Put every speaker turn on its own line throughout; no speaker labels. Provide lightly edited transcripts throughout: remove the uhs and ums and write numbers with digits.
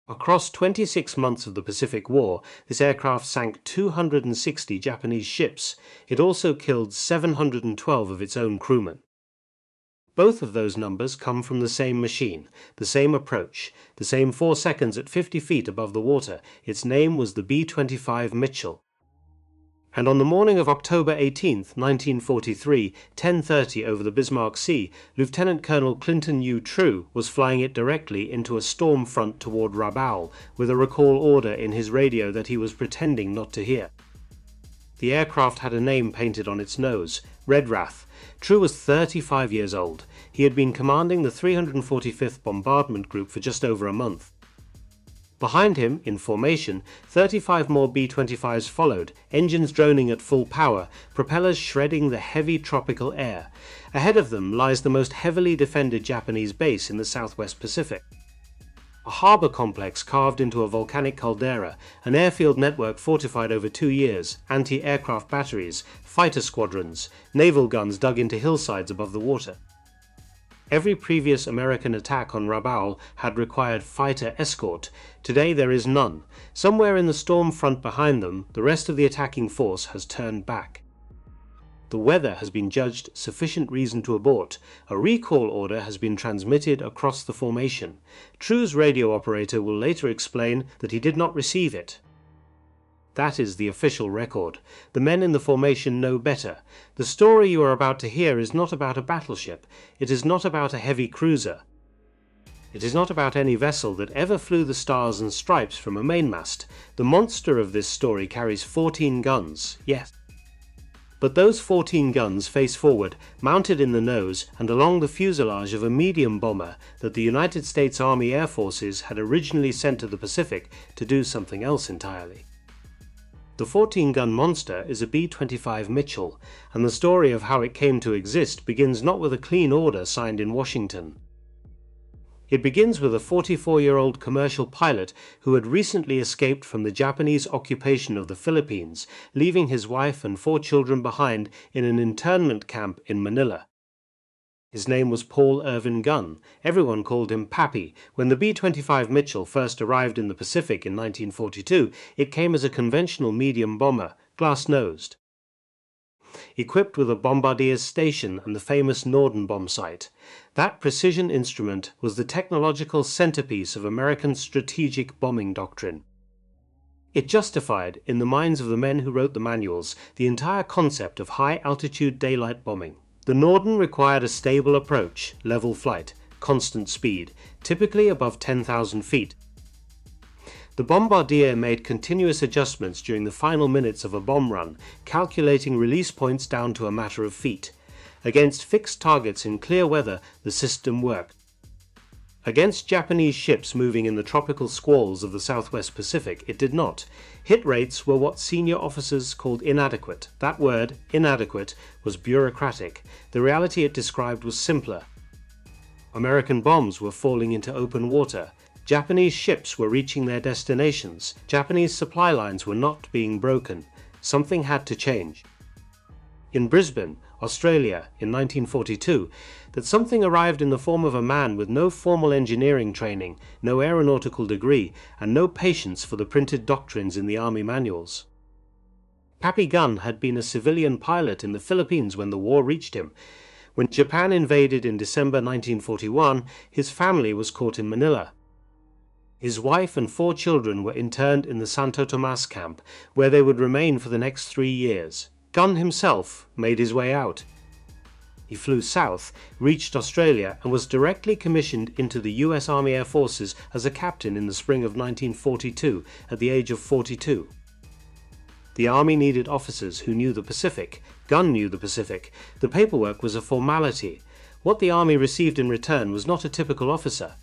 Across 26 months of the Pacific War, this aircraft sank 260 Japanese ships. It also killed 712 of its own crewmen. Both of those numbers come from the same machine, the same approach, the same 4 seconds at 50 feet above the water. Its name was the B-25 Mitchell. And on the morning of October 18, 1943, 10:30 over the Bismarck Sea, Lieutenant Colonel Clinton U. True was flying it directly into a storm front toward Rabaul, with a recall order in his radio that he was pretending not to hear. The aircraft had a name painted on its nose, Redrath. True was 35 years old. He had been commanding the 345th Bombardment Group for just over a month. Behind him, in formation, 35 more B-25s followed, engines droning at full power, propellers shredding the heavy tropical air. Ahead of them lies the most heavily defended Japanese base in the Southwest Pacific. A harbour complex carved into a volcanic caldera, an airfield network fortified over 2 years, anti-aircraft batteries, fighter squadrons, naval guns dug into hillsides above the water. Every previous American attack on Rabaul had required fighter escort. Today there is none. Somewhere in the storm front behind them, the rest of the attacking force has turned back. The weather has been judged sufficient reason to abort. A recall order has been transmitted across the formation. True's radio operator will later explain that he did not receive it. That is the official record. The men in the formation know better. The story you are about to hear is not about a battleship. It is not about a heavy cruiser. It is not about any vessel that ever flew the stars and stripes from a mainmast. The monster of this story carries 14 guns, yes. But those 14 guns face forward, mounted in the nose and along the fuselage of a medium bomber that the United States Army Air Forces had originally sent to the Pacific to do something else entirely. The 14-gun monster is a B-25 Mitchell, and the story of how it came to exist begins not with a clean order signed in Washington. It begins with a 44-year-old commercial pilot who had recently escaped from the Japanese occupation of the Philippines, leaving his wife and 4 children behind in an internment camp in Manila. His name was Paul Irvin Gunn. Everyone called him Pappy. When the B-25 Mitchell first arrived in the Pacific in 1942, it came as a conventional medium bomber, glass-nosed, equipped with a bombardier's station and the famous Norden bomb sight. That precision instrument was the technological centerpiece of American strategic bombing doctrine. It justified, in the minds of the men who wrote the manuals, the entire concept of high-altitude daylight bombing. The Norden required a stable approach, level flight, constant speed, typically above 10,000 feet. The bombardier made continuous adjustments during the final minutes of a bomb run, calculating release points down to a matter of feet. Against fixed targets in clear weather, the system worked. Against Japanese ships moving in the tropical squalls of the Southwest Pacific, it did not. Hit rates were what senior officers called inadequate. That word, inadequate, was bureaucratic. The reality it described was simpler. American bombs were falling into open water. Japanese ships were reaching their destinations. Japanese supply lines were not being broken. Something had to change. In Brisbane, Australia, in 1942, that something arrived in the form of a man with no formal engineering training, no aeronautical degree, and no patience for the printed doctrines in the army manuals. Pappy Gunn had been a civilian pilot in the Philippines when the war reached him. When Japan invaded in December 1941, his family was caught in Manila. His wife and 4 children were interned in the Santo Tomas camp, where they would remain for the next 3 years. Gunn himself made his way out. He flew south, reached Australia, and was directly commissioned into the US Army Air Forces as a captain in the spring of 1942, at the age of 42. The Army needed officers who knew the Pacific. Gunn knew the Pacific. The paperwork was a formality. What the Army received in return was not a typical officer.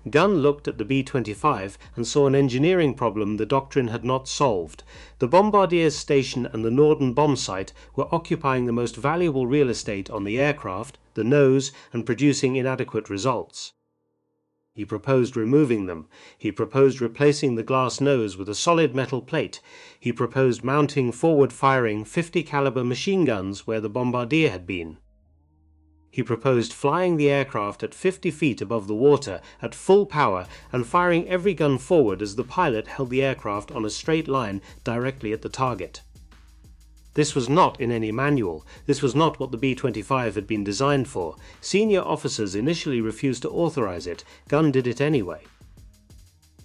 Gunn looked at the B-25 and saw an engineering problem the doctrine had not solved. The bombardier's station and the Norden bomb sight were occupying the most valuable real estate on the aircraft, the nose, and producing inadequate results. He proposed removing them. He proposed replacing the glass nose with a solid metal plate. He proposed mounting forward-firing 50 caliber machine guns where the bombardier had been. He proposed flying the aircraft at 50 feet above the water at full power and firing every gun forward as the pilot held the aircraft on a straight line directly at the target. This was not in any manual. This was not what the B-25 had been designed for. Senior officers initially refused to authorize it. Gunn did it anyway.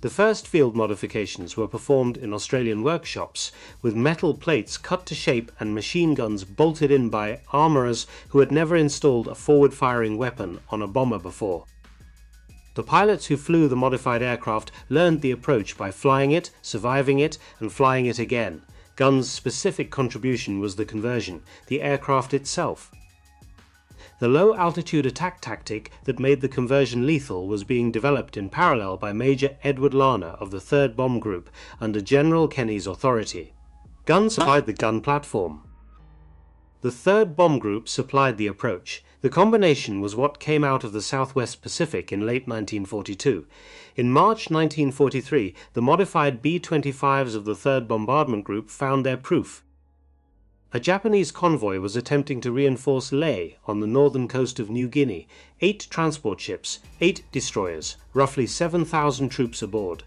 The first field modifications were performed in Australian workshops, with metal plates cut to shape and machine guns bolted in by armourers who had never installed a forward-firing weapon on a bomber before. The pilots who flew the modified aircraft learned the approach by flying it, surviving it, and flying it again. Gunn's specific contribution was the conversion, the aircraft itself. The low-altitude attack tactic that made the conversion lethal was being developed in parallel by Major Edward Larner of the 3rd Bomb Group under General Kenny's authority. Gunn supplied the gun platform. The 3rd Bomb Group supplied the approach. The combination was what came out of the Southwest Pacific in late 1942. In March 1943, the modified B-25s of the 3rd Bombardment Group found their proof. A Japanese convoy was attempting to reinforce Lae on the northern coast of New Guinea. 8 transport ships, 8 destroyers, roughly 7,000 troops aboard.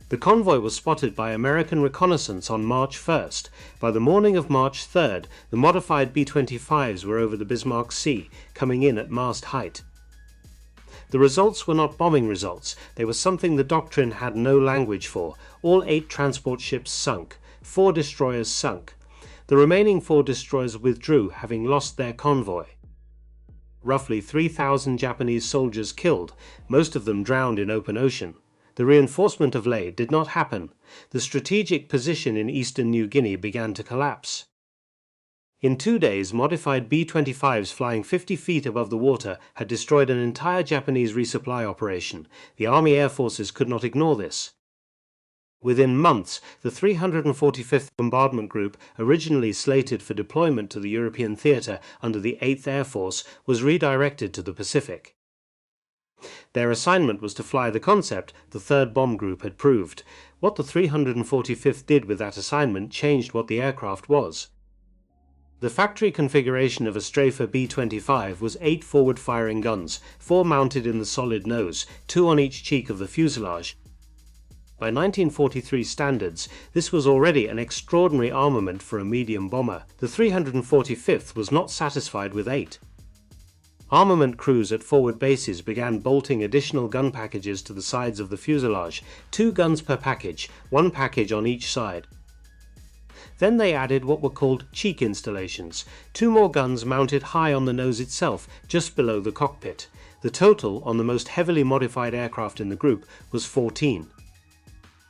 The convoy was spotted by American reconnaissance on March 1st. By the morning of March 3rd, the modified B-25s were over the Bismarck Sea, coming in at mast height. The results were not bombing results. They were something the doctrine had no language for. All 8 transport ships sunk. 4 destroyers sunk. The remaining 4 destroyers withdrew, having lost their convoy. Roughly 3,000 Japanese soldiers killed, most of them drowned in open ocean. The reinforcement of Lae did not happen. The strategic position in eastern New Guinea began to collapse. In 2 days, modified B-25s flying 50 feet above the water had destroyed an entire Japanese resupply operation. The Army Air Forces could not ignore this. Within months, the 345th Bombardment Group, originally slated for deployment to the European theatre under the 8th Air Force, was redirected to the Pacific. Their assignment was to fly the concept the 3rd Bomb Group had proved. What the 345th did with that assignment changed what the aircraft was. The factory configuration of a strafer B-25 was 8 forward-firing guns, 4 mounted in the solid nose, 2 on each cheek of the fuselage. By 1943 standards, this was already an extraordinary armament for a medium bomber. The 345th was not satisfied with 8. Armament crews at forward bases began bolting additional gun packages to the sides of the fuselage, 2 guns per package, 1 package on each side. Then they added what were called cheek installations, 2 more guns mounted high on the nose itself, just below the cockpit. The total on the most heavily modified aircraft in the group was 14.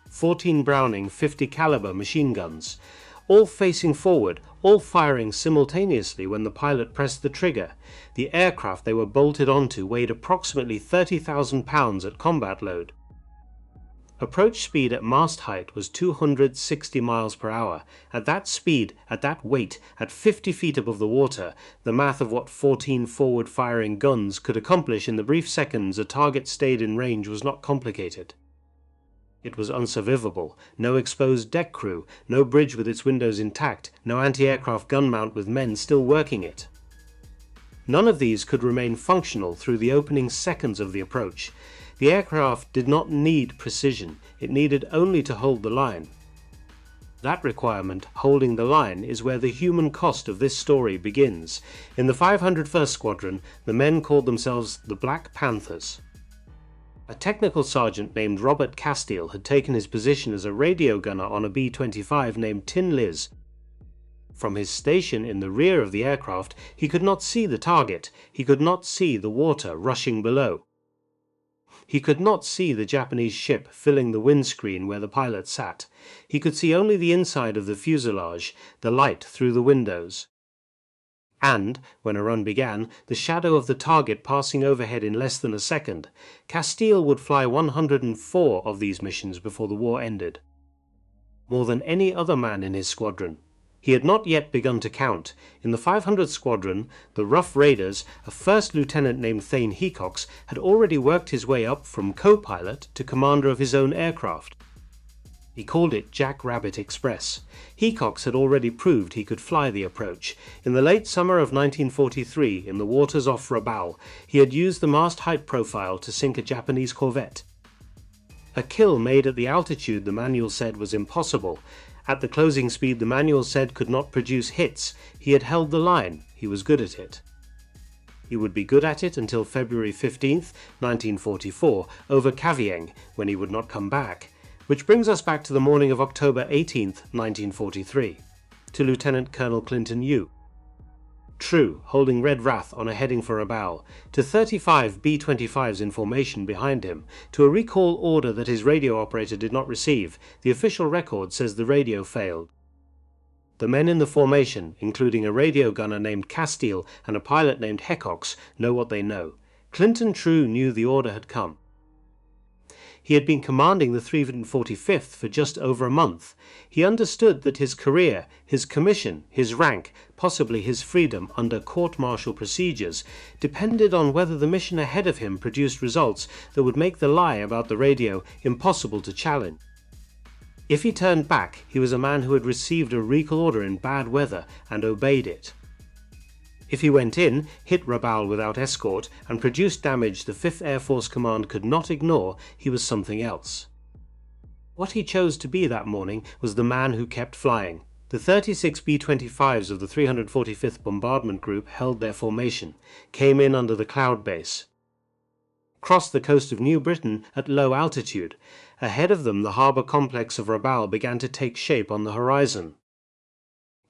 14 Browning 50 caliber machine guns, all facing forward, all firing simultaneously when the pilot pressed the trigger. The aircraft they were bolted onto weighed approximately 30,000 pounds at combat load. Approach speed at mast height was 260 miles per hour. At that speed, at that weight, at 50 feet above the water, the math of what 14 forward-firing guns could accomplish in the brief seconds a target stayed in range was not complicated. It was unsurvivable. No exposed deck crew, no bridge with its windows intact, no anti-aircraft gun mount with men still working it. None of these could remain functional through the opening seconds of the approach. The aircraft did not need precision, it needed only to hold the line. That requirement, holding the line, is where the human cost of this story begins. In the 501st Squadron, the men called themselves the Black Panthers. A technical sergeant named Robert Casteel had taken his position as a radio gunner on a B-25 named Tin Liz. From his station in the rear of the aircraft, he could not see the target, he could not see the water rushing below. He could not see the Japanese ship filling the windscreen where the pilot sat. He could see only the inside of the fuselage, the light through the windows. And, when a run began, the shadow of the target passing overhead in less than a second. Casteel would fly 104 of these missions before the war ended. More than any other man in his squadron. He had not yet begun to count. In the 500th Squadron, the Rough Raiders, a first lieutenant named Thane Hecox had already worked his way up from co-pilot to commander of his own aircraft. He called it Jack Rabbit Express. Hecox had already proved he could fly the approach. In the late summer of 1943, in the waters off Rabaul, he had used the mast height profile to sink a Japanese corvette. A kill made at the altitude the manual said was impossible. At the closing speed the manual said could not produce hits. He had held the line. He was good at it. He would be good at it until February 15th, 1944, over Kavieng, when he would not come back. Which brings us back to the morning of October 18th, 1943, to Lieutenant Colonel Clinton Yu. True, holding Red Wrath on a heading for Rabaul, to 35 B-25s in formation behind him, to a recall order that his radio operator did not receive. The official record says the radio failed. The men in the formation, including a radio gunner named Casteel and a pilot named Hecox, know what they know. Clinton True knew the order had come. He had been commanding the 345th for just over a month. He understood that his career, his commission, his rank, possibly his freedom under court-martial procedures, depended on whether the mission ahead of him produced results that would make the lie about the radio impossible to challenge. If he turned back, he was a man who had received a recall order in bad weather and obeyed it. If he went in, hit Rabaul without escort, and produced damage the 5th Air Force Command could not ignore, he was something else. What he chose to be that morning was the man who kept flying. The 36 B-25s of the 345th Bombardment Group held their formation, came in under the cloud base, crossed the coast of New Britain at low altitude. Ahead of them the harbour complex of Rabaul began to take shape on the horizon.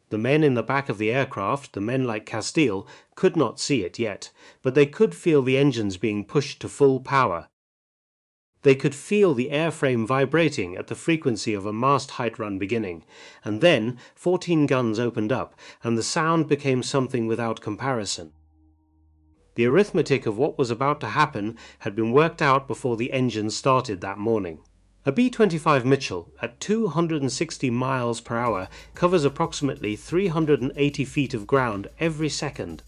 The men in the back of the aircraft, the men like Casteel, could not see it yet, but they could feel the engines being pushed to full power. They could feel the airframe vibrating at the frequency of a mast height run beginning, and then 14 guns opened up, and the sound became something without comparison. The arithmetic of what was about to happen had been worked out before the engines started that morning. A B-25 Mitchell at 260 miles per hour covers approximately 380 feet of ground every second.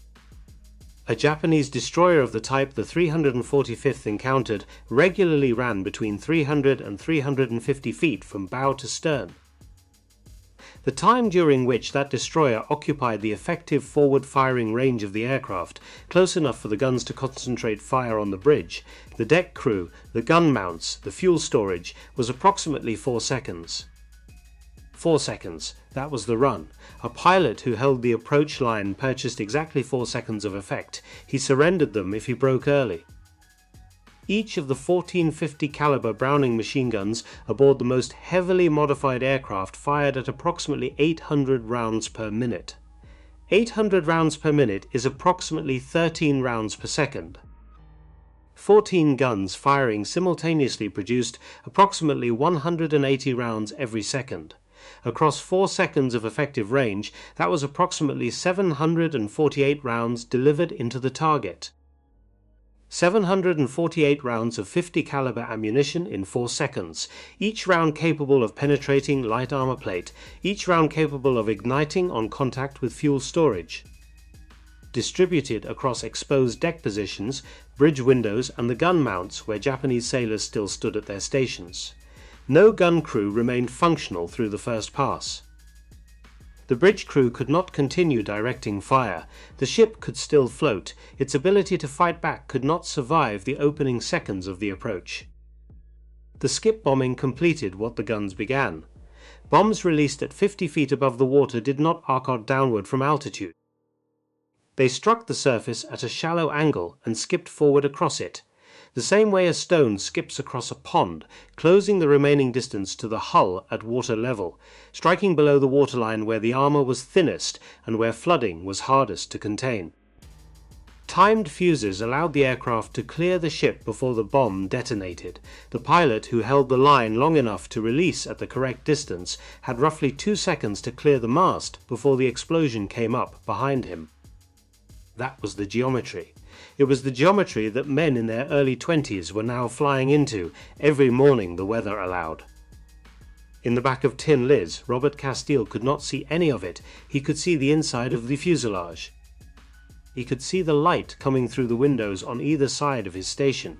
A Japanese destroyer of the type the 345th encountered regularly ran between 300 and 350 feet from bow to stern. The time during which that destroyer occupied the effective forward-firing range of the aircraft, close enough for the guns to concentrate fire on the bridge, the deck crew, the gun mounts, the fuel storage, was approximately 4 seconds. 4 seconds, that was the run. A pilot who held the approach line purchased exactly 4 seconds of effect. He surrendered them if he broke early. Each of the 1450 caliber Browning machine guns aboard the most heavily modified aircraft fired at approximately 800 rounds per minute. 800 rounds per minute is approximately 13 rounds per second. 14 guns firing simultaneously produced approximately 180 rounds every second. Across 4 seconds of effective range, that was approximately 748 rounds delivered into the target. 748 rounds of 50 caliber ammunition in 4 seconds, each round capable of penetrating light armor plate, each round capable of igniting on contact with fuel storage. Distributed across exposed deck positions, bridge windows and the gun mounts where Japanese sailors still stood at their stations. No gun crew remained functional through the first pass. The bridge crew could not continue directing fire. The ship could still float. Its ability to fight back could not survive the opening seconds of the approach. The skip bombing completed what the guns began. Bombs released at 50 feet above the water did not arc out downward from altitude. They struck the surface at a shallow angle and skipped forward across it, the same way a stone skips across a pond, closing the remaining distance to the hull at water level, striking below the waterline where the armor was thinnest and where flooding was hardest to contain. Timed fuses allowed the aircraft to clear the ship before the bomb detonated. The pilot, who held the line long enough to release at the correct distance, had roughly 2 seconds to clear the mast before the explosion came up behind him. That was the geometry. It was the geometry that men in their early 20s were now flying into every morning the weather allowed. In the back of Tin Liz, Robert Casteel could not see any of it. He could see the inside of the fuselage. He could see the light coming through the windows on either side of his station.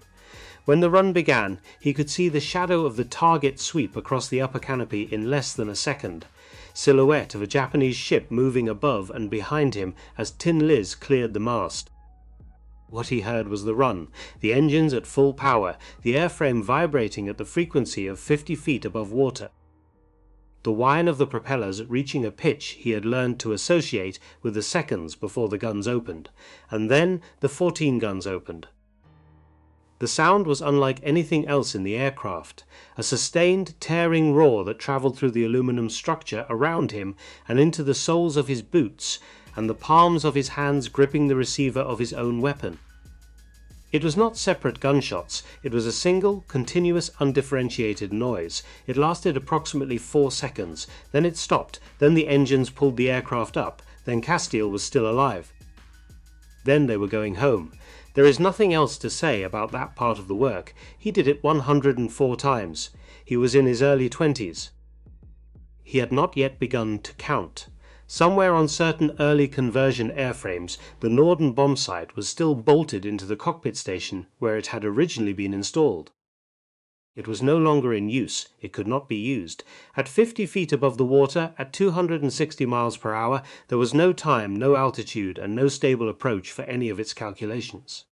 When the run began, he could see the shadow of the target sweep across the upper canopy in less than a second. Silhouette of a Japanese ship moving above and behind him as Tin Liz cleared the mast. What he heard was the run, the engines at full power, the airframe vibrating at the frequency of 50 feet above water. The whine of the propellers reaching a pitch he had learned to associate with the seconds before the guns opened, and then the 14 guns opened. The sound was unlike anything else in the aircraft, a sustained, tearing roar that travelled through the aluminum structure around him and into the soles of his boots, and the palms of his hands gripping the receiver of his own weapon. It was not separate gunshots, it was a single, continuous, undifferentiated noise. It lasted approximately 4 seconds, then it stopped, then the engines pulled the aircraft up, then Casteel was still alive. Then they were going home. There is nothing else to say about that part of the work. He did it 104 times. He was in his early 20s. He had not yet begun to count. Somewhere on certain early conversion airframes, the Norden bomb sight was still bolted into the cockpit station where it had originally been installed. It was no longer in use. It could not be used. At 50 feet above the water, at 260 miles per hour, there was no time, no altitude, and no stable approach for any of its calculations.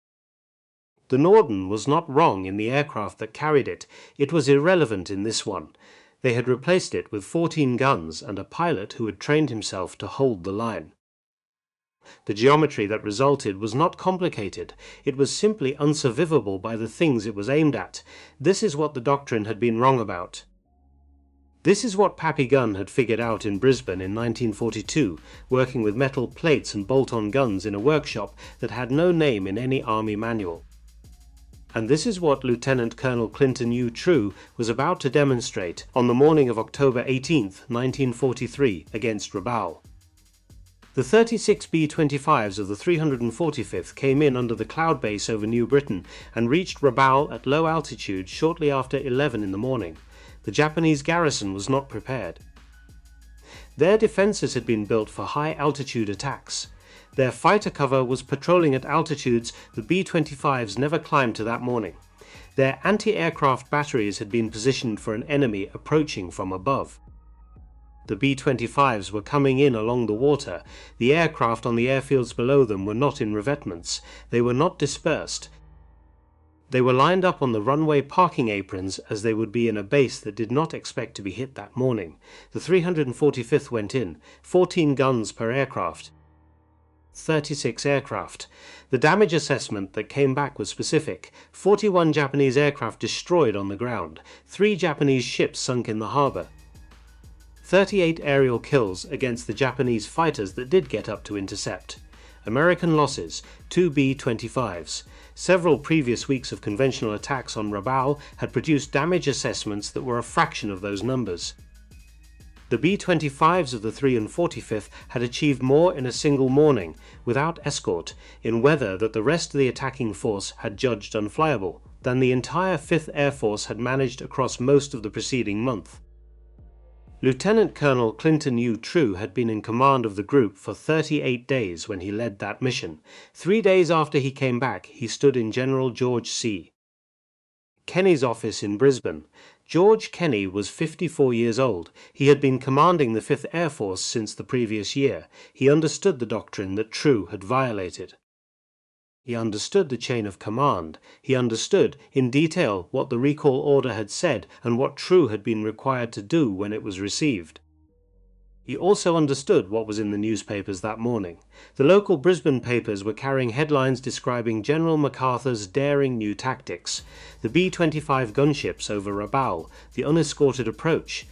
The Norden was not wrong in the aircraft that carried it. It was irrelevant in this one. They had replaced it with 14 guns and a pilot who had trained himself to hold the line. The geometry that resulted was not complicated. It was simply unsurvivable by the things it was aimed at. This is what the doctrine had been wrong about. This is what Pappy Gunn had figured out in Brisbane in 1942, working with metal plates and bolt-on guns in a workshop that had no name in any army manual. And this is what Lieutenant Colonel Clinton U. True was about to demonstrate on the morning of October 18, 1943, against Rabaul. The 36 B-25s of the 345th came in under the cloud base over New Britain and reached Rabaul at low altitude shortly after 11 in the morning. The Japanese garrison was not prepared. Their defences had been built for high-altitude attacks. Their fighter cover was patrolling at altitudes the B-25s never climbed to that morning. Their anti-aircraft batteries had been positioned for an enemy approaching from above. The B-25s were coming in along the water. The aircraft on the airfields below them were not in revetments. They were not dispersed. They were lined up on the runway parking aprons as they would be in a base that did not expect to be hit that morning. The 345th went in, 14 guns per aircraft. 36 aircraft. The damage assessment that came back was specific. 41 Japanese aircraft destroyed on the ground. 3 Japanese ships sunk in the harbour. 38 aerial kills against the Japanese fighters that did get up to intercept. American losses, 2 B-25s. Several previous weeks of conventional attacks on Rabaul had produced damage assessments that were a fraction of those numbers. The B-25s of the 345th had achieved more in a single morning, without escort, in weather that the rest of the attacking force had judged unflyable, than the entire 5th Air Force had managed across most of the preceding month. Lieutenant Colonel Clinton U. True had been in command of the group for 38 days when he led that mission. 3 days after he came back, he stood in General George C. Kenny's office in Brisbane. George Kenny was 54 years old. He had been commanding the 5th Air Force since the previous year. He understood the doctrine that True had violated. He understood the chain of command. He understood, in detail, what the recall order had said and what True had been required to do when it was received. He also understood what was in the newspapers that morning. The local Brisbane papers were carrying headlines describing General MacArthur's daring new tactics, the B-25 gunships over Rabaul, the unescorted approach.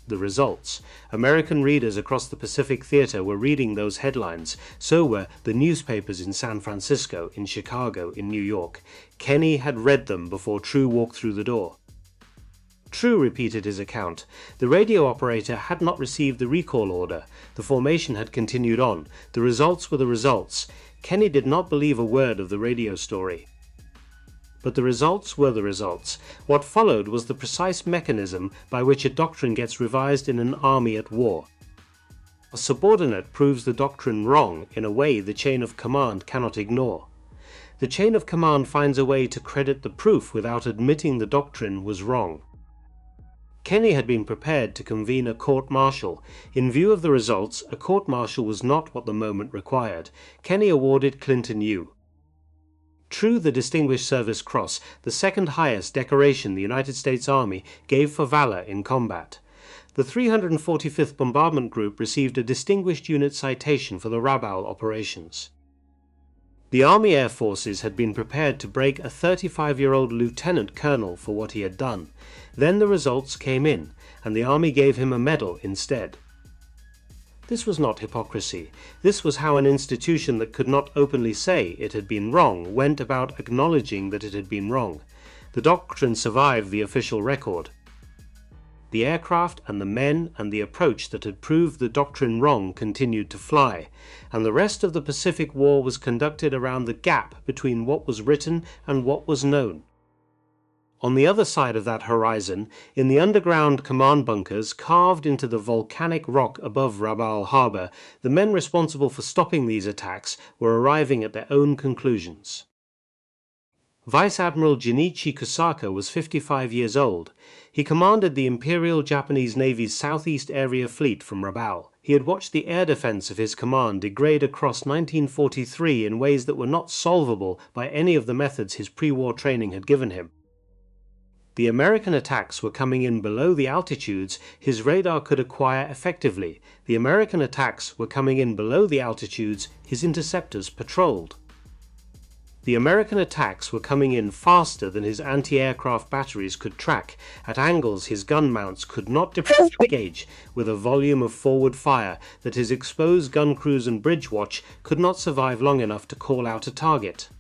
The results. American readers across the Pacific Theater were reading those headlines. So were the newspapers in San Francisco, in Chicago, in New York. Kenny had read them before True walked through the door. True repeated his account. The radio operator had not received the recall order. The formation had continued on. The results were the results. Kenny did not believe a word of the radio story. But the results were the results. What followed was the precise mechanism by which a doctrine gets revised in an army at war. A subordinate proves the doctrine wrong in a way the chain of command cannot ignore. The chain of command finds a way to credit the proof without admitting the doctrine was wrong. Kenny had been prepared to convene a court-martial. In view of the results, a court-martial was not what the moment required. Kenny awarded Clinton U. True, the Distinguished Service Cross, the second highest decoration the United States Army gave for valor in combat. The 345th Bombardment Group received a Distinguished Unit Citation for the Rabaul operations. The Army Air Forces had been prepared to break a 35-year-old lieutenant colonel for what he had done. Then the results came in, and the Army gave him a medal instead. This was not hypocrisy. This was how an institution that could not openly say it had been wrong went about acknowledging that it had been wrong. The doctrine survived the official record. The aircraft and the men and the approach that had proved the doctrine wrong continued to fly, and the rest of the Pacific War was conducted around the gap between what was written and what was known. On the other side of that horizon, in the underground command bunkers carved into the volcanic rock above Rabaul Harbor, the men responsible for stopping these attacks were arriving at their own conclusions. Vice Admiral Junichi Kusaka was 55 years old. He commanded the Imperial Japanese Navy's Southeast Area Fleet from Rabaul. He had watched the air defense of his command degrade across 1943 in ways that were not solvable by any of the methods his pre-war training had given him. The American attacks were coming in below the altitudes his radar could acquire effectively. The American attacks were coming in below the altitudes his interceptors patrolled. The American attacks were coming in faster than his anti-aircraft batteries could track, at angles his gun mounts could not engage, with a volume of forward fire that his exposed gun crews and bridge watch could not survive long enough to call out a target.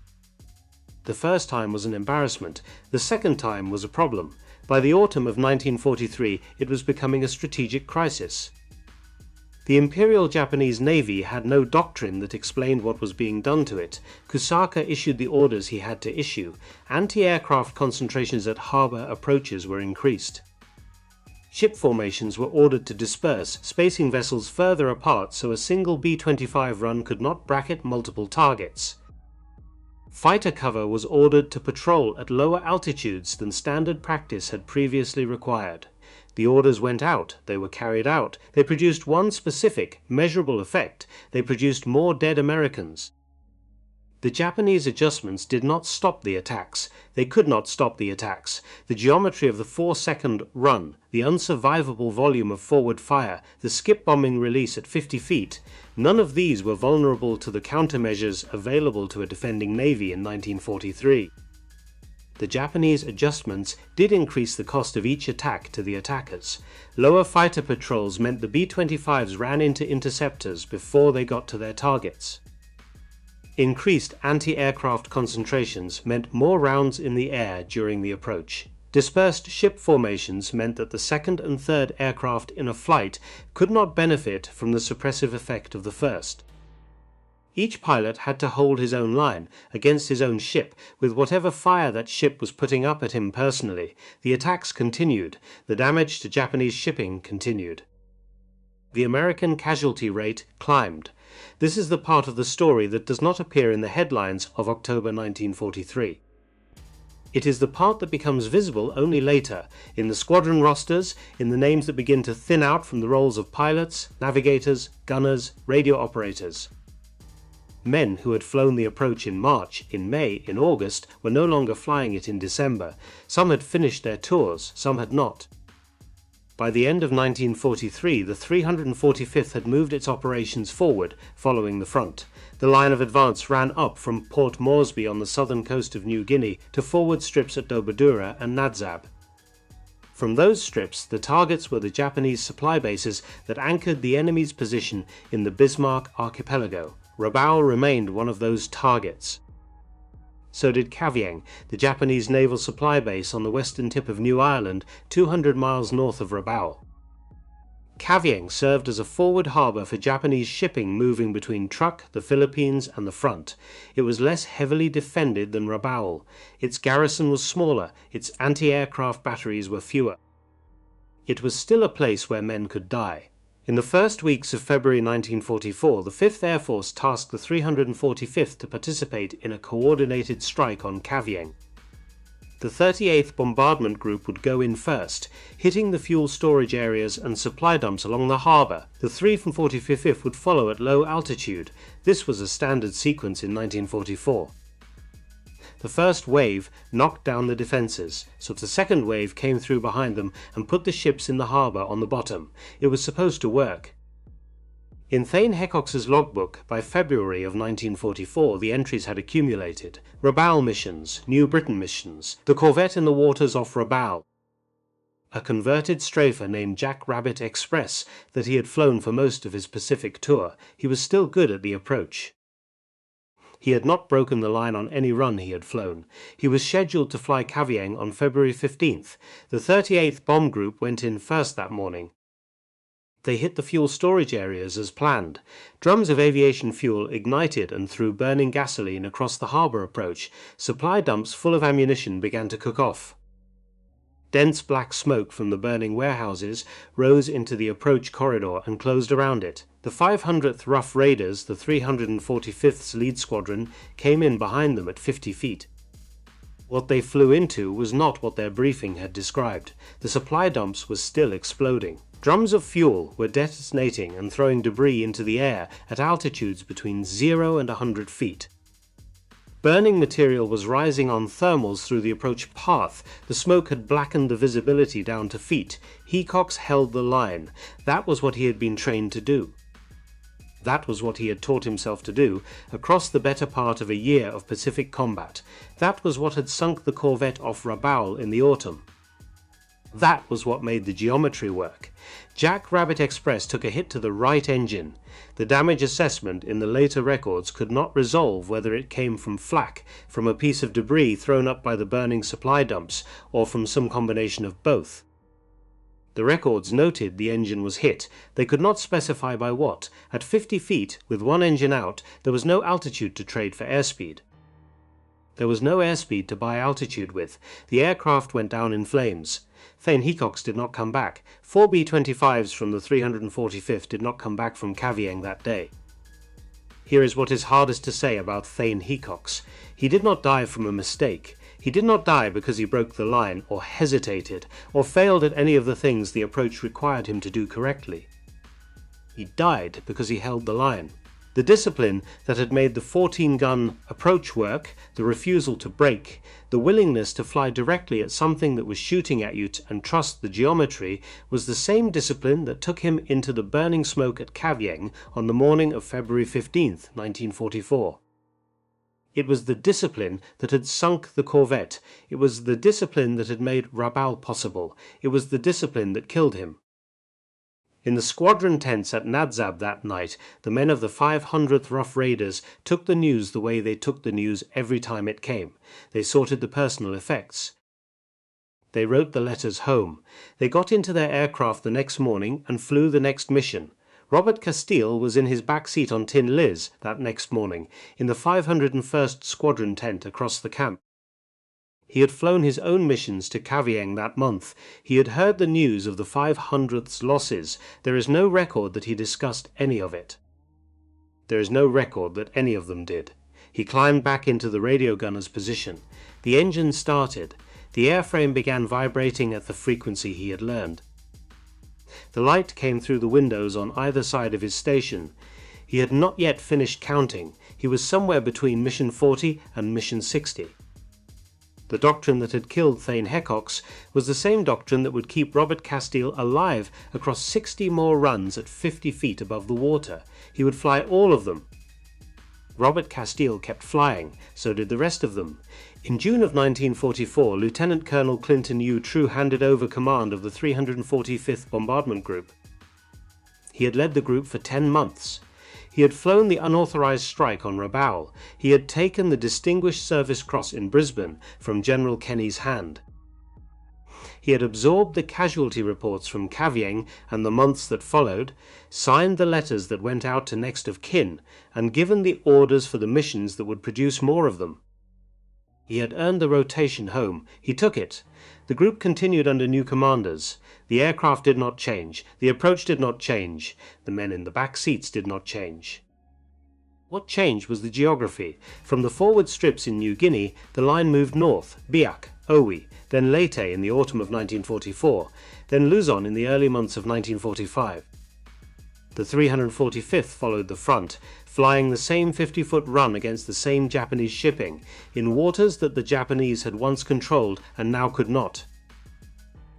The first time was an embarrassment. The second time was a problem. By the autumn of 1943, it was becoming a strategic crisis. The Imperial Japanese Navy had no doctrine that explained what was being done to it. Kusaka issued the orders he had to issue. Anti-aircraft concentrations at harbor approaches were increased. Ship formations were ordered to disperse, spacing vessels further apart so a single B-25 run could not bracket multiple targets. Fighter cover was ordered to patrol at lower altitudes than standard practice had previously required. The orders went out, they were carried out, they produced one specific, measurable effect: they produced more dead Americans. The Japanese adjustments did not stop the attacks. They could not stop the attacks. The geometry of the 4-second run, the unsurvivable volume of forward fire, the skip-bombing release at 50 feet, none of these were vulnerable to the countermeasures available to a defending navy in 1943. The Japanese adjustments did increase the cost of each attack to the attackers. Lower fighter patrols meant the B-25s ran into interceptors before they got to their targets. Increased anti-aircraft concentrations meant more rounds in the air during the approach. Dispersed ship formations meant that the second and third aircraft in a flight could not benefit from the suppressive effect of the first. Each pilot had to hold his own line, against his own ship, with whatever fire that ship was putting up at him personally. The attacks continued. The damage to Japanese shipping continued. The American casualty rate climbed. This is the part of the story that does not appear in the headlines of October 1943. It is the part that becomes visible only later, in the squadron rosters, in the names that begin to thin out from the roles of pilots, navigators, gunners, radio operators. Men who had flown the approach in March, in May, in August were no longer flying it in December. Some had finished their tours, some had not. By the end of 1943, the 345th had moved its operations forward, following the front. The line of advance ran up from Port Moresby on the southern coast of New Guinea to forward strips at Dobodura and Nadzab. From those strips, the targets were the Japanese supply bases that anchored the enemy's position in the Bismarck archipelago. Rabaul remained one of those targets. So did Kavieng, the Japanese naval supply base on the western tip of New Ireland, 200 miles north of Rabaul. Kavieng served as a forward harbour for Japanese shipping moving between Truk, the Philippines, and the front. It was less heavily defended than Rabaul. Its garrison was smaller, its anti-aircraft batteries were fewer. It was still a place where men could die. In the first weeks of February 1944, the 5th Air Force tasked the 345th to participate in a coordinated strike on Kavieng. The 38th Bombardment Group would go in first, hitting the fuel storage areas and supply dumps along the harbour. The 3 from 45th would follow at low altitude. This was a standard sequence in 1944. The first wave knocked down the defences, so the second wave came through behind them and put the ships in the harbour on the bottom. It was supposed to work. In Thane Hecox's logbook, by February of 1944, the entries had accumulated. Rabaul missions, New Britain missions, the corvette in the waters off Rabaul, a converted strafer named Jack Rabbit Express that he had flown for most of his Pacific tour. He was still good at the approach. He had not broken the line on any run he had flown. He was scheduled to fly Kavieng on February 15th. The 38th Bomb Group went in first that morning. They hit the fuel storage areas as planned. Drums of aviation fuel ignited and threw burning gasoline across the harbour approach. Supply dumps full of ammunition began to cook off. Dense black smoke from the burning warehouses rose into the approach corridor and closed around it. The 500th Rough Raiders, the 345th's lead squadron, came in behind them at 50 feet. What they flew into was not what their briefing had described. The supply dumps were still exploding. Drums of fuel were detonating and throwing debris into the air at altitudes between 0 and 100 feet. Burning material was rising on thermals through the approach path. The smoke had blackened the visibility down to feet. Hecox held the line. That was what he had been trained to do. That was what he had taught himself to do across the better part of a year of Pacific combat. That was what had sunk the corvette off Rabaul in the autumn. That was what made the geometry work. Jack Rabbit Express took a hit to the right engine. The damage assessment in the later records could not resolve whether it came from flak, from a piece of debris thrown up by the burning supply dumps, or from some combination of both. The records noted the engine was hit. They could not specify by what. At 50 feet, with one engine out, there was no altitude to trade for airspeed. There was no airspeed to buy altitude with. The aircraft went down in flames. Thane Hecox did not come back. 4 B-25s from the 345th did not come back from Kavieng that day. Here is what is hardest to say about Thane Hecox. He did not die from a mistake. He did not die because he broke the line, or hesitated, or failed at any of the things the approach required him to do correctly. He died because he held the line. The discipline that had made the 14-gun approach work, the refusal to break, the willingness to fly directly at something that was shooting at you and trust the geometry, was the same discipline that took him into the burning smoke at Kavieng on the morning of February 15th, 1944. It was the discipline that had sunk the corvette. It was the discipline that had made Rabaul possible. It was the discipline that killed him. In the squadron tents at Nadzab that night, the men of the 500th Rough Raiders took the news the way they took the news every time it came. They sorted the personal effects. They wrote the letters home. They got into their aircraft the next morning and flew the next mission. Robert Casteel was in his back seat on Tin Liz that next morning, in the 501st Squadron tent across the camp. He had flown his own missions to Kavieng that month. He had heard the news of the 500th's losses. There is no record that he discussed any of it. There is no record that any of them did. He climbed back into the radio gunner's position. The engine started. The airframe began vibrating at the frequency he had learned. The light came through the windows on either side of his station. He had not yet finished counting. He was somewhere between Mission 40 and Mission 60. The doctrine that had killed Thane Hecox was the same doctrine that would keep Robert Casteel alive across 60 more runs at 50 feet above the water. He would fly all of them. Robert Casteel kept flying, so did the rest of them. In June of 1944, Lieutenant Colonel Clinton U. True handed over command of the 345th Bombardment Group. He had led the group for 10 months. He had flown the unauthorized strike on Rabaul. He had taken the Distinguished Service Cross in Brisbane from General Kenny's hand. He had absorbed the casualty reports from Kavieng and the months that followed, signed the letters that went out to next of kin, and given the orders for the missions that would produce more of them. He had earned the rotation home. He took it. The group continued under new commanders. The aircraft did not change. The approach did not change. The men in the back seats did not change. What changed was the geography. From the forward strips in New Guinea, the line moved north, Biak, Owi, then Leyte in the autumn of 1944, then Luzon in the early months of 1945. The 345th followed the front, flying the same 50-foot run against the same Japanese shipping, in waters that the Japanese had once controlled and now could not.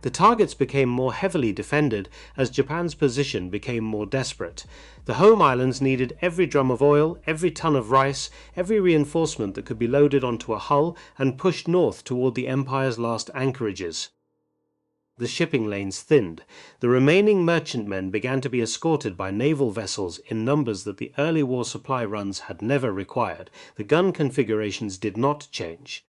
The targets became more heavily defended as Japan's position became more desperate. The home islands needed every drum of oil, every ton of rice, every reinforcement that could be loaded onto a hull and pushed north toward the Empire's last anchorages. The shipping lanes thinned. The remaining merchantmen began to be escorted by naval vessels in numbers that the early war supply runs had never required. The gun configurations did not change.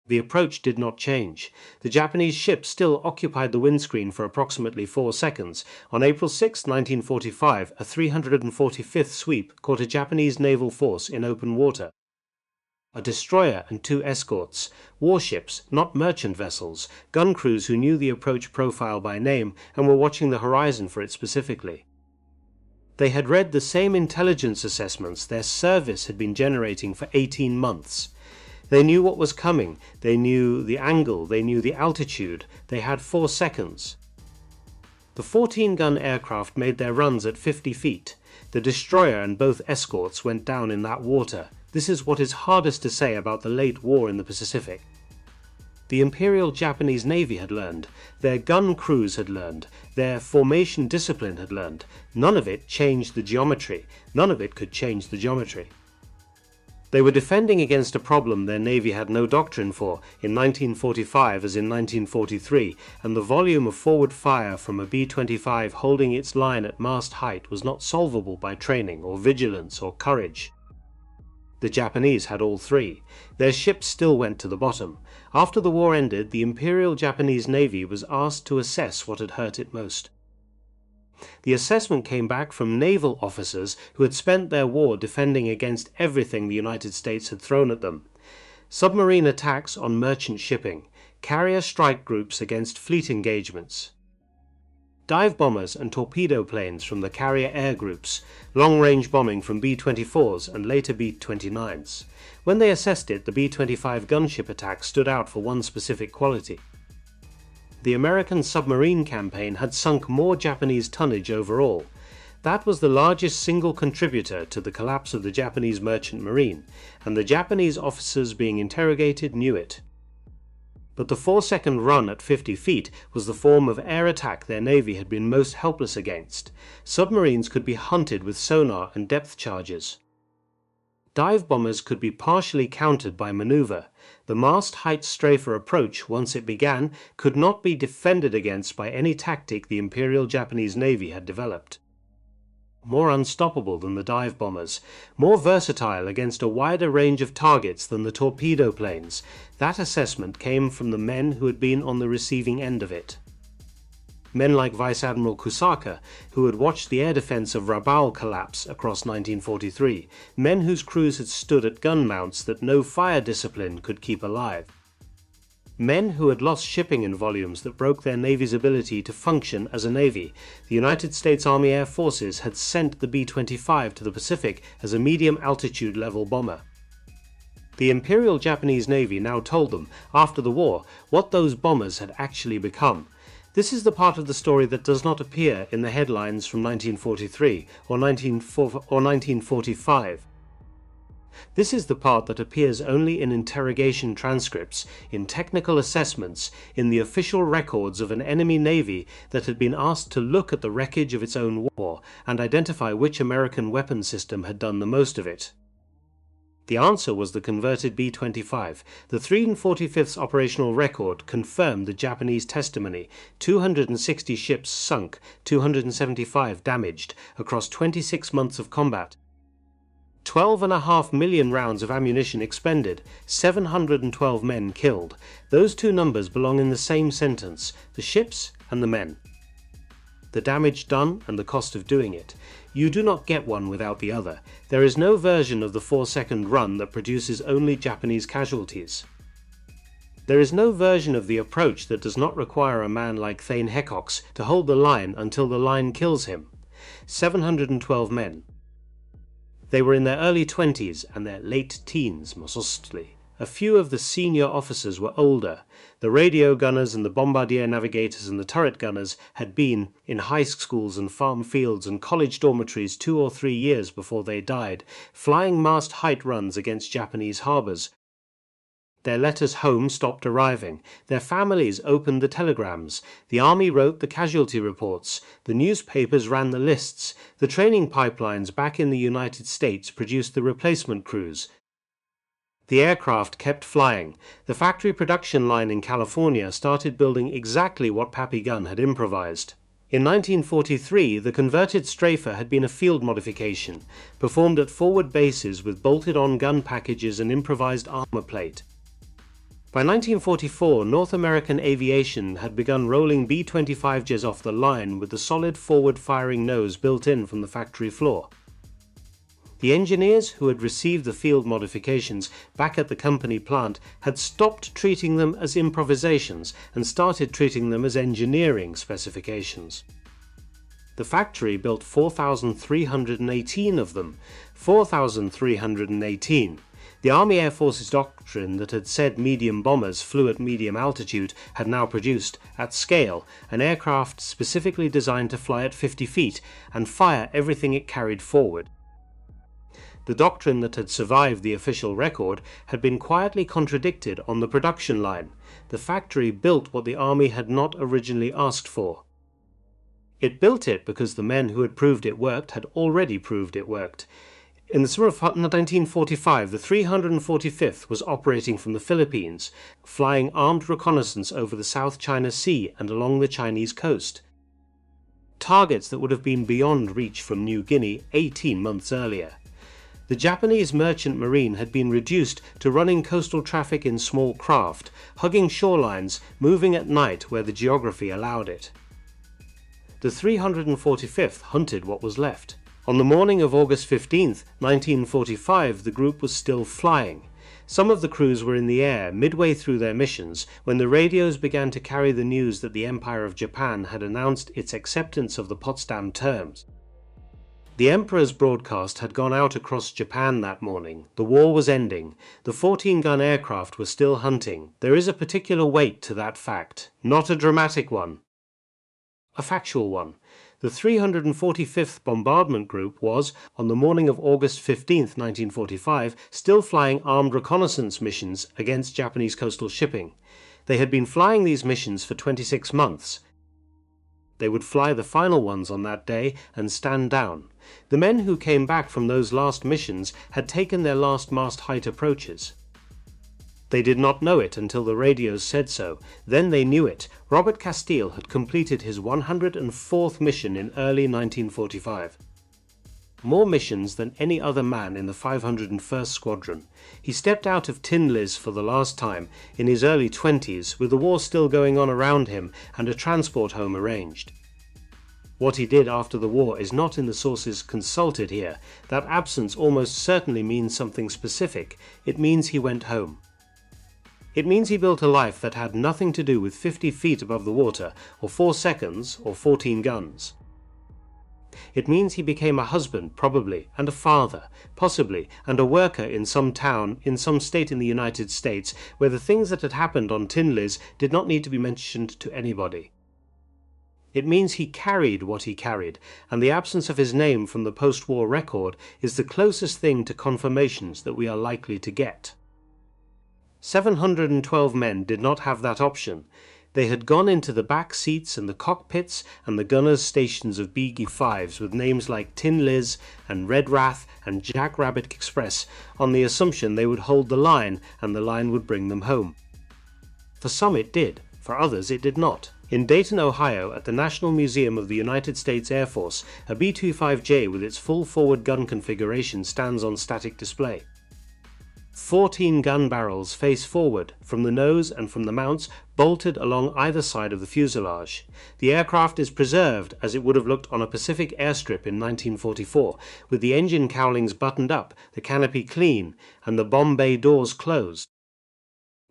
The approach did not change. The Japanese ships still occupied the windscreen for approximately 4 seconds. On April 6, 1945, a 345th sweep caught a Japanese naval force in open water. A destroyer and 2 escorts, warships, not merchant vessels, gun crews who knew the approach profile by name and were watching the horizon for it specifically. They had read the same intelligence assessments their service had been generating for 18 months. They knew what was coming, they knew the angle, they knew the altitude, they had 4 seconds. The 14-gun aircraft made their runs at 50 feet. The destroyer and both escorts went down in that water. This is what is hardest to say about the late war in the Pacific. The Imperial Japanese Navy had learned, their gun crews had learned, their formation discipline had learned. None of it changed the geometry. None of it could change the geometry. They were defending against a problem their Navy had no doctrine for in 1945 as in 1943, and the volume of forward fire from a B-25 holding its line at mast height was not solvable by training or vigilance or courage. The Japanese had all 3. Their ships still went to the bottom. After the war ended, the Imperial Japanese Navy was asked to assess what had hurt it most. The assessment came back from naval officers who had spent their war defending against everything the United States had thrown at them. Submarine attacks on merchant shipping, carrier strike groups against fleet engagements, dive bombers and torpedo planes from the carrier air groups, long-range bombing from B-24s and later B-29s. When they assessed it, the B-25 gunship attack stood out for one specific quality. The American submarine campaign had sunk more Japanese tonnage overall. That was the largest single contributor to the collapse of the Japanese merchant marine, and the Japanese officers being interrogated knew it. But the 4-second run at 50 feet was the form of air attack their Navy had been most helpless against. Submarines could be hunted with sonar and depth charges. Dive bombers could be partially countered by maneuver. The mast height strafer approach, once it began, could not be defended against by any tactic the Imperial Japanese Navy had developed. More unstoppable than the dive bombers, more versatile against a wider range of targets than the torpedo planes, that assessment came from the men who had been on the receiving end of it. Men like Vice Admiral Kusaka, who had watched the air defense of Rabaul collapse across 1943, men whose crews had stood at gun mounts that no fire discipline could keep alive. Men who had lost shipping in volumes that broke their Navy's ability to function as a Navy. The United States Army Air Forces had sent the B-25 to the Pacific as a medium-altitude level bomber. The Imperial Japanese Navy now told them, after the war, what those bombers had actually become. This is the part of the story that does not appear in the headlines from 1943 or 1945. This is the part that appears only in interrogation transcripts, in technical assessments, in the official records of an enemy navy that had been asked to look at the wreckage of its own war and identify which American weapon system had done the most of it. The answer was the converted B-25. The 345th's operational record confirmed the Japanese testimony: 260 ships sunk, 275 damaged, across 26 months of combat. 12.5 million rounds of ammunition expended, 712 men killed. Those two numbers belong in the same sentence: the ships and the men. the damage done and the cost of doing it. You do not get one without the other. There is no version of the 4-second run that produces only Japanese casualties. There is no version of the approach that does not require a man like Thane Hecox to hold the line until the line kills him. 712 men. They were in their early 20s and their late teens, mostly. A few of the senior officers were older. The radio gunners and the bombardier navigators and the turret gunners had been in high schools and farm fields and college dormitories 2 or 3 years before they died, flying mast height runs against Japanese harbors. Their letters home stopped arriving. Their families opened the telegrams. The army wrote the casualty reports. The newspapers ran the lists. The training pipelines back in the United States produced the replacement crews. The aircraft kept flying. The factory production line in California started building exactly what Pappy Gunn had improvised. In 1943, the converted strafer had been a field modification, performed at forward bases with bolted-on gun packages and improvised armor plate. By 1944, North American aviation had begun rolling B-25 jets off the line with the solid forward-firing nose built in from the factory floor. The engineers who had received the field modifications back at the company plant had stopped treating them as improvisations and started treating them as engineering specifications. The factory built 4,318 of them. 4,318. The Army Air Force's doctrine that had said medium bombers flew at medium altitude had now produced, at scale, an aircraft specifically designed to fly at 50 feet and fire everything it carried forward. The doctrine that had survived the official record had been quietly contradicted on the production line. The factory built what the Army had not originally asked for. It built it because the men who had proved it worked had already proved it worked. In the summer of 1945, the 345th was operating from the Philippines, flying armed reconnaissance over the South China Sea and along the Chinese coast. Targets that would have been beyond reach from New Guinea 18 months earlier. The Japanese merchant marine had been reduced to running coastal traffic in small craft, hugging shorelines, moving at night where the geography allowed it. The 345th hunted what was left. On the morning of August 15, 1945, the group was still flying. Some of the crews were in the air midway through their missions when the radios began to carry the news that the Empire of Japan had announced its acceptance of the Potsdam Terms. The Emperor's broadcast had gone out across Japan that morning. The war was ending. The 14-gun aircraft were still hunting. There is a particular weight to that fact. Not a dramatic one. A factual one. The 345th Bombardment Group was, on the morning of August 15, 1945, still flying armed reconnaissance missions against Japanese coastal shipping. They had been flying these missions for 26 months. They would fly the final ones on that day and stand down. The men who came back from those last missions had taken their last mast height approaches. They did not know it until the radios said so. Then they knew it. Robert Casteel had completed his 104th mission in early 1945. More missions than any other man in the 501st Squadron. He stepped out of Tin Liz for the last time, in his early 20s, with the war still going on around him and a transport home arranged. What he did after the war is not in the sources consulted here. That absence almost certainly means something specific. It means he went home. It means he built a life that had nothing to do with 50 feet above the water, or 4 seconds, or 14 guns. It means he became a husband, probably, and a father, possibly, and a worker in some town, in some state in the United States, where the things that had happened on Tin Liz did not need to be mentioned to anybody. It means he carried what he carried, and the absence of his name from the post-war record is the closest thing to confirmations that we are likely to get. 712 men did not have that option. They had gone into the back seats and the cockpits and the gunners' stations of BG-5s with names like Tin Liz and Red Wrath and Jack Rabbit Express on the assumption they would hold the line and the line would bring them home. For some it did, for others it did not. In Dayton, Ohio, at the National Museum of the United States Air Force, a B-25J with its full forward gun configuration stands on static display. 14 gun barrels face forward, from the nose and from the mounts, bolted along either side of the fuselage. The aircraft is preserved as it would have looked on a Pacific airstrip in 1944, with the engine cowlings buttoned up, the canopy clean, and the bomb bay doors closed.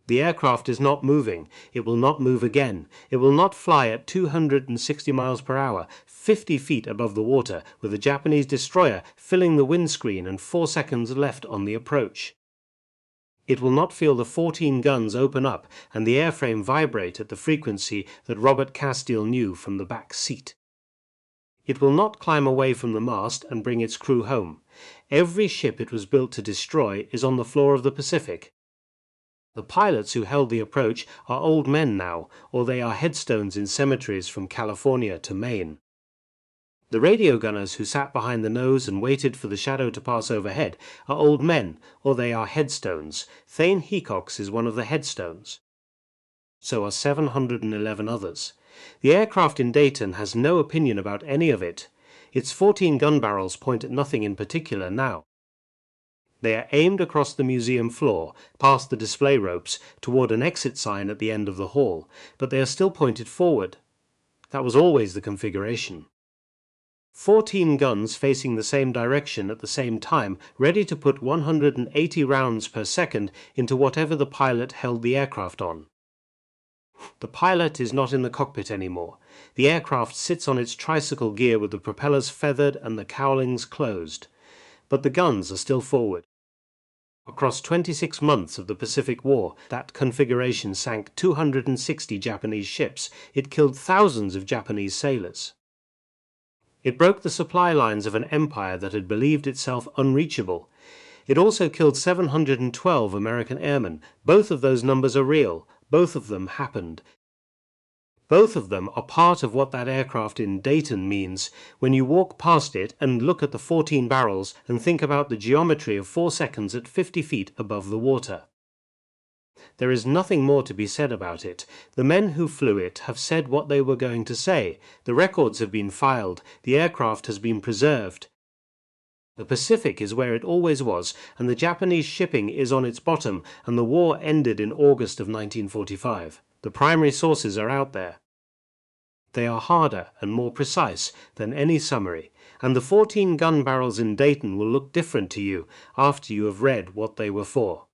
The aircraft is not moving. It will not move again. It will not fly at 260 miles per hour, 50 feet above the water, with a Japanese destroyer filling the windscreen and 4 seconds left on the approach. It will not feel the 14 guns open up and the airframe vibrate at the frequency that Robert Casteel knew from the back seat. It will not climb away from the mast and bring its crew home. Every ship it was built to destroy is on the floor of the Pacific. The pilots who held the approach are old men now, or they are headstones in cemeteries from California to Maine. The radio gunners who sat behind the nose and waited for the shadow to pass overhead are old men, or they are headstones. Thane Hecox is one of the headstones. So are 711 others. The aircraft in Dayton has no opinion about any of it. Its 14 gun barrels point at nothing in particular now. They are aimed across the museum floor, past the display ropes, toward an exit sign at the end of the hall, but they are still pointed forward. That was always the configuration. 14 guns facing the same direction at the same time, ready to put 180 rounds per second into whatever the pilot held the aircraft on. The pilot is not in the cockpit anymore. The aircraft sits on its tricycle gear with the propellers feathered and the cowlings closed. But the guns are still forward. Across 26 months of the Pacific War, that configuration sank 260 Japanese ships. It killed thousands of Japanese sailors. It broke the supply lines of an empire that had believed itself unreachable. It also killed 712 American airmen. Both of those numbers are real. Both of them happened. Both of them are part of what that aircraft in Dayton means when you walk past it and look at the 14 barrels and think about the geometry of 4 seconds at 50 feet above the water. There is nothing more to be said about it. The men who flew it have said what they were going to say. The records have been filed. The aircraft has been preserved. The Pacific is where it always was, and the Japanese shipping is on its bottom, and the war ended in August of 1945. The primary sources are out there. They are harder and more precise than any summary, and the 14 gun barrels in Dayton will look different to you after you have read what they were for.